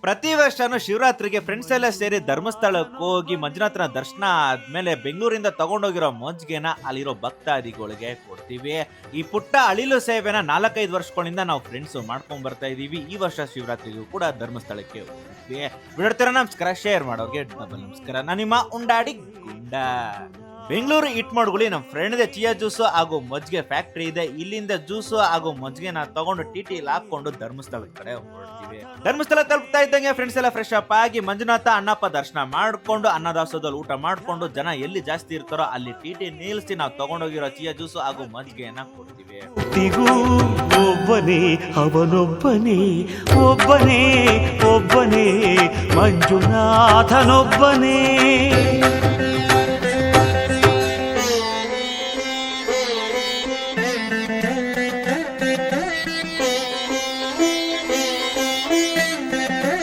ಪ್ರತಿ ವರ್ಷನೂ ಶಿವರಾತ್ರಿಗೆ ಫ್ರೆಂಡ್ಸ್ ಎಲ್ಲ ಸೇರಿ ಧರ್ಮಸ್ಥಳಕ್ಕೆ ಹೋಗಿ ಮಂಜುನಾಥನ ದರ್ಶನ ಆದ್ಮೇಲೆ ಬೆಂಗಳೂರಿಂದ ತಗೊಂಡೋಗಿರೋ ಮಜ್ಜಿಗೆನ ಅಲ್ಲಿರೋ ಭಕ್ತಾದಿಗಳಿಗೆ ಕೊಡ್ತೀವಿ. ಈ ಪುಟ್ಟ ಅಳಿಲು ಸೇವೆನ 4-5 ವರ್ಷಗಳಿಂದ ನಾವು ಫ್ರೆಂಡ್ಸ್ ಮಾಡ್ಕೊಂಡ್ ಬರ್ತಾ ಇದೀವಿ. ಈ ವರ್ಷ ಶಿವರಾತ್ರಿಗೂ ಕೂಡ ಧರ್ಮಸ್ಥಳಕ್ಕೆ ಹೋಗ್ತೀವಿ. ಬಿಡ್ತೀರ ನಮಸ್ಕಾರ, ಶೇರ್ ಮಾಡೋರಿಗೆ ಡಬಲ್ ನಮಸ್ಕಾರ. ನಾನು ನಿಮ್ಮ ಉಂಡಾಡಿ ಗುಂಡ. ಬೆಂಗಳೂರು ಹಿಟ್ ಮಾಡ್ಕೊಳ್ಳಿ. ನಮ್ಮ ಫ್ರೆಂಡ್ ಚಿಯಾ ಜ್ಯೂಸು ಹಾಗೂ ಮಜ್ಜಿಗೆ ಫ್ಯಾಕ್ಟ್ರಿ ಇದೆ. ಇಲ್ಲಿಂದ ಜ್ಯೂಸು ಹಾಗೂ ಮಜ್ಜಿಗೆನ ತಗೊಂಡು ಟಿಟಿ ಹಾಕೊಂಡು ಧರ್ಮಸ್ಥಳದ ಕಡೆ ಹೊರಡ್ತೀವಿ. ಧರ್ಮಸ್ಥಳ ತಲುಪ್ತಾ ಇದ್ದಂಗೆ ಫ್ರೆಂಡ್ಸ್ ಎಲ್ಲ ಫ್ರೆಶ್ ಅಪ್ ಆಗಿ ಮಂಜುನಾಥ ಅಣ್ಣಪ್ಪ ದರ್ಶನ ಮಾಡ್ಕೊಂಡು ಅನ್ನದಾಸೋದಲ್ಲಿ ಊಟ ಮಾಡ್ಕೊಂಡು ಜನ ಎಲ್ಲಿ ಜಾಸ್ತಿ ಇರ್ತಾರೋ ಅಲ್ಲಿ ಟಿಟಿ ನಿಲ್ಸಿ ನಾವು ತಗೊಂಡೋಗಿರೋ ಚಿಯಾ ಜ್ಯೂಸು ಹಾಗೂ ಮಜ್ಜಿಗೆಯನ್ನ ಕೊಡ್ತೀವಿ. ಒಬ್ಬನೇ ಅವನೊಬ್ಬನೇ ಒಬ್ಬನೇ ಒಬ್ಬನೇ ಮಂಜುನಾಥನೊಬ್ಬನೇ.